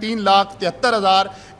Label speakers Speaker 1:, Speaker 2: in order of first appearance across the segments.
Speaker 1: 3,73,000,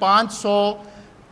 Speaker 1: 500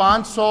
Speaker 1: 500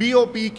Speaker 1: BOP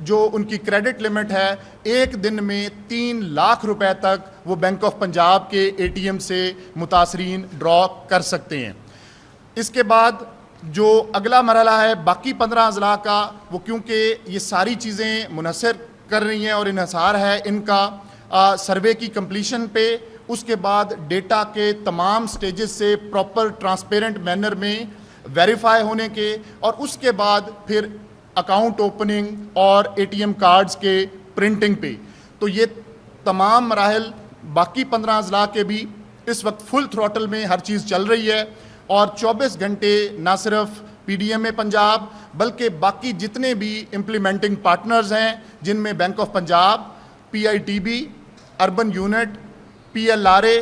Speaker 1: جو ان کی credit limit ہے 1 دن میں 3 لاکھ روپے تک وہ بینک آف پنجاب کے اے ٹی ایم سے متاثرین ڈرا کر سکتے ہیں۔ اس کے بعد جو اگلا مرحلہ ہے باقی 15 اضلاع کا، وہ کیونکہ یہ ساری چیزیں منحصر کر رہی ہیں اور انحصار ہے ان کا سروے کی کمپلیشن پہ، اس کے بعد ڈیٹا کے تمام سٹیجز سے پراپر ٹرانسپیرنٹ مینر میں ویریفائی ہونے کے، اور اس کے بعد پھر اکاؤنٹ اوپننگ اور اے ٹی ایم کارڈز کے پرنٹنگ پہ۔ تو یہ تمام مراحل باقی 15 اضلاع کے بھی اس وقت فل تھروٹل میں ہر چیز چل رہی ہے، اور 24 گھنٹے نہ صرف P D M A Punjab بلکہ باقی جتنے بھی امپلیمنٹنگ پارٹنرز ہیں، جن میں bank of Punjab, P I T B, urban unit, P L R A,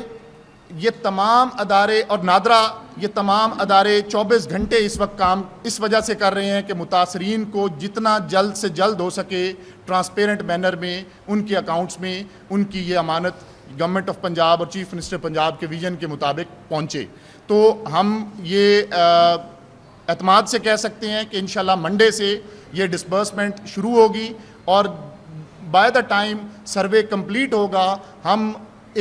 Speaker 1: یہ تمام ادارے اور نادرا، یہ تمام ادارے 24 گھنٹے اس وقت کام اس وجہ سے کر رہے ہیں کہ متاثرین کو جتنا جلد سے جلد ہو سکے ٹرانسپیرنٹ مینر میں ان کے اکاؤنٹس میں ان کی یہ امانت گورنمنٹ آف پنجاب اور چیف منسٹر پنجاب کے ویژن کے مطابق پہنچے۔ تو ہم یہ اعتماد سے کہہ سکتے ہیں کہ انشاءاللہ منڈے سے یہ ڈسبرسمنٹ شروع ہوگی، اور by the time survey complete ہوگا ہم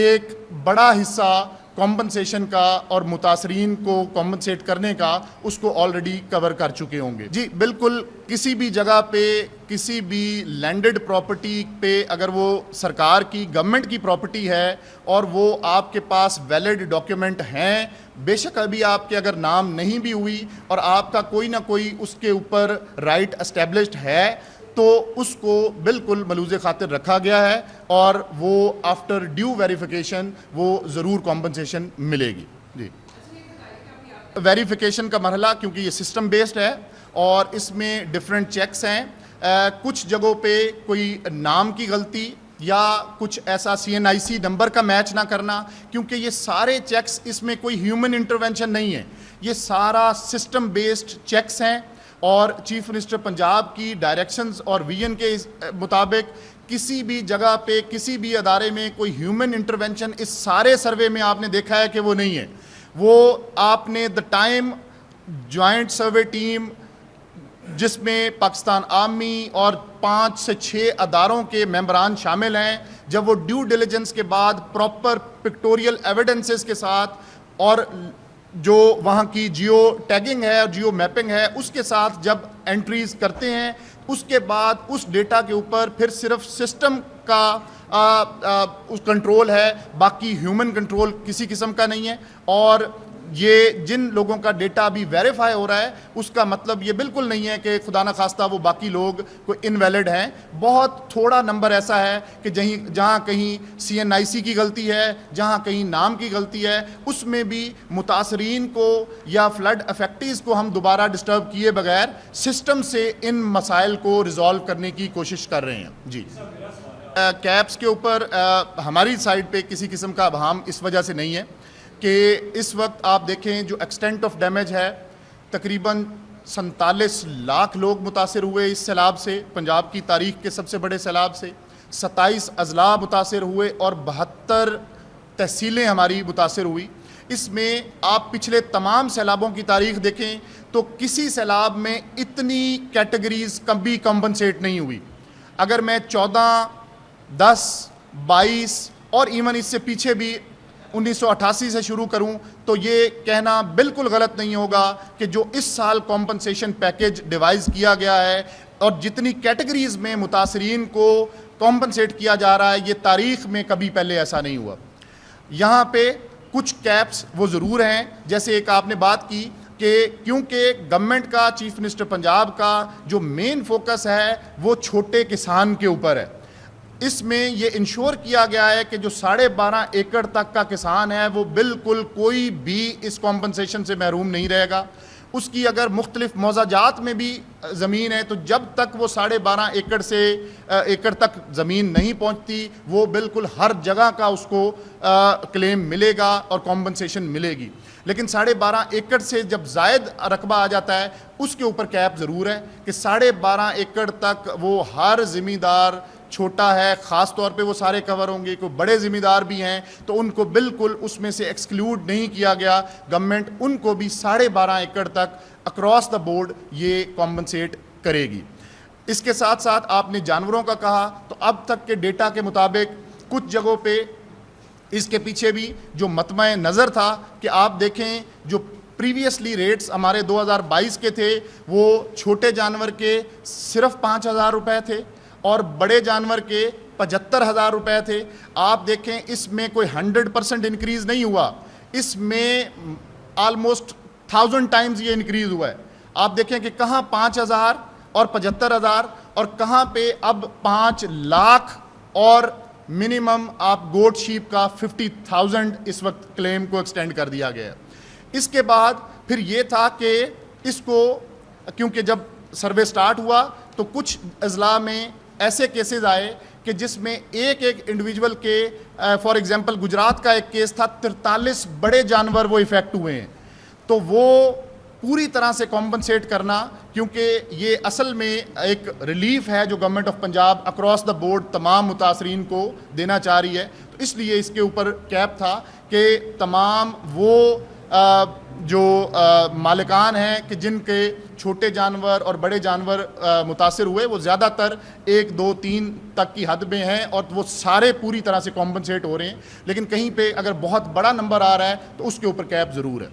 Speaker 1: ایک بڑا حصہ کمپنسیشن کا اور متاثرین کو کمپنسیٹ کرنے کا اس کو آلریڈی کور کر چکے ہوں گے۔ جی بالکل، کسی بھی جگہ پہ کسی بھی لینڈڈ پراپرٹی پہ اگر وہ سرکار کی گورنمنٹ کی پراپرٹی ہے اور وہ آپ کے پاس ویلڈ ڈاکیومنٹ ہیں، بے شک ابھی آپ کے اگر نام نہیں بھی ہوئی اور آپ کا کوئی نہ کوئی اس کے اوپر رائٹ اسٹیبلشڈ ہے، تو اس کو بالکل ملوز خاطر رکھا گیا ہے، اور وہ آفٹر ڈیو ویریفیکیشن وہ ضرور کمپنسیشن ملے گی۔ جی، ویریفیکیشن کا مرحلہ کیونکہ یہ سسٹم بیسڈ ہے اور اس میں ڈیفرنٹ چیکس ہیں، کچھ جگہوں پہ کوئی نام کی غلطی یا کچھ ایسا سی این آئی سی نمبر کا میچ نہ کرنا، کیونکہ یہ سارے چیکس، اس میں کوئی ہیومن انٹرونشن نہیں ہے، یہ سارا سسٹم بیسڈ چیکس ہیں، اور چیف منسٹر پنجاب کی ڈائریکشنز اور ویژن کے مطابق کسی بھی جگہ پہ کسی بھی ادارے میں کوئی ہیومن انٹرونشن اس سارے سروے میں آپ نے دیکھا ہے کہ وہ نہیں ہے۔ وہ آپ نے the time joint survey team جس میں پاکستان آرمی اور 5 سے 6 اداروں کے ممبران شامل ہیں، جب وہ ڈیو ڈیلیجنس کے بعد پراپر پکٹوریل ایویڈنسز کے ساتھ اور جو وہاں کی جیو ٹیگنگ ہے اور جیو میپنگ ہے اس کے ساتھ جب انٹریز کرتے ہیں، اس کے بعد اس ڈیٹا کے اوپر پھر صرف سسٹم کا کنٹرول ہے، باقی ہیومن کنٹرول کسی قسم کا نہیں ہے۔ اور یہ جن لوگوں کا ڈیٹا بھی ویریفائی ہو رہا ہے اس کا مطلب یہ بالکل نہیں ہے کہ خدا نخواستہ وہ باقی لوگ کوئی انویلڈ ہیں۔ بہت تھوڑا نمبر ایسا ہے کہ جہاں کہیں سی این آئی سی کی غلطی ہے، جہاں کہیں نام کی غلطی ہے، اس میں بھی متاثرین کو یا فلڈ افیکٹیز کو ہم دوبارہ ڈسٹرب کیے بغیر سسٹم سے ان مسائل کو ریزالو کرنے کی کوشش کر رہے ہیں۔ جی، کیپس کے اوپر ہماری سائڈ پہ کسی قسم کا ابہام اس وجہ سے نہیں ہے کہ اس وقت آپ دیکھیں جو ایکسٹینٹ آف ڈیمیج ہے، تقریباً 47 لاکھ لوگ متاثر ہوئے اس سیلاب سے، پنجاب کی تاریخ کے سب سے بڑے سیلاب سے، 27 اضلاع متاثر ہوئے اور 72 تحصیلیں ہماری متاثر ہوئی۔ اس میں آپ پچھلے تمام سیلابوں کی تاریخ دیکھیں تو کسی سیلاب میں اتنی کیٹیگریز کبھی کمپنسیٹ نہیں ہوئی۔ اگر میں 14، 10، 22 اور ایون اس سے پیچھے بھی 1988 سے شروع کروں تو یہ کہنا بالکل غلط نہیں ہوگا کہ جو اس سال کمپنسیشن پیکیج ڈیوائز کیا گیا ہے اور جتنی کیٹیگریز میں متاثرین کو کمپنسیٹ کیا جا رہا ہے، یہ تاریخ میں کبھی پہلے ایسا نہیں ہوا۔ یہاں پہ کچھ کیپس وہ ضرور ہیں، جیسے ایک آپ نے بات کی کہ کیونکہ گورنمنٹ کا، چیف منسٹر پنجاب کا جو مین فوکس ہے وہ چھوٹے کسان کے اوپر ہے، اس میں یہ انشور کیا گیا ہے کہ جو 12.5 ایکڑ تک کا کسان ہے وہ بالکل کوئی بھی اس کمپنسیشن سے محروم نہیں رہے گا۔ اس کی اگر مختلف موضوعات میں بھی زمین ہے تو جب تک وہ 12.5 ایکڑ تک زمین نہیں پہنچتی وہ بالکل ہر جگہ کا اس کو کلیم ملے گا اور کمپنسیشن ملے گی۔ لیکن 12.5 ایکڑ سے جب زائد رقبہ آ جاتا ہے اس کے اوپر کیپ ضرور ہے کہ 12.5 ایکڑ تک وہ ہر ذمہ دار، چھوٹا ہے خاص طور پہ وہ سارے کور ہوں گے، کوئی بڑے ذمہ دار بھی ہیں تو ان کو بالکل اس میں سے ایکسکلوڈ نہیں کیا گیا۔ گورنمنٹ ان کو بھی 12.5 ایکڑ تک اکراس دا بورڈ یہ کمپنسیٹ کرے گی۔ اس کے ساتھ ساتھ آپ نے جانوروں کا کہا، تو اب تک کے ڈیٹا کے مطابق کچھ جگہوں پہ اس کے پیچھے بھی جو مطمع نظر تھا کہ آپ دیکھیں جو پریویسلی ریٹس ہمارے 2022 کے تھے وہ چھوٹے جانور کے صرف 5,000 روپے تھے اور بڑے جانور کے 75,000 روپے تھے. آپ دیکھیں اس میں کوئی 100% انکریز نہیں ہوا، اس میں آلموسٹ 1000 ٹائمز یہ انکریز ہوا ہے. آپ دیکھیں کہ کہاں 5,000 اور 75,000 اور کہاں پہ اب 5 لاکھ اور منیمم آپ گوٹ شیپ کا 50,000 اس وقت کلیم کو ایکسٹینڈ کر دیا گیا ہے. اس کے بعد پھر یہ تھا کہ اس کو کیونکہ جب سروے سٹارٹ ہوا تو کچھ اضلاع میں ایسے کیسز آئے کہ جس میں ایک انڈیویجول کے فار ایگزامپل گجرات کا ایک کیس تھا 43 بڑے جانور وہ افیکٹ ہوئے ہیں. تو وہ پوری طرح سے کمپنسیٹ کرنا، کیونکہ یہ اصل میں ایک ریلیف ہے جو government of Punjab across the board تمام متاثرین کو دینا چاہ رہی ہے، تو اس لیے اس کے اوپر کیپ تھا کہ تمام وہ جو مالکان ہیں کہ جن کے چھوٹے جانور اور بڑے جانور متاثر ہوئے وہ زیادہ تر 1 2 3 تک کی حد میں ہیں اور وہ سارے پوری طرح سے کمپنسیٹ ہو رہے ہیں، لیکن کہیں پہ اگر بہت بڑا نمبر آ رہا ہے تو اس کے اوپر کیپ ضرور ہے.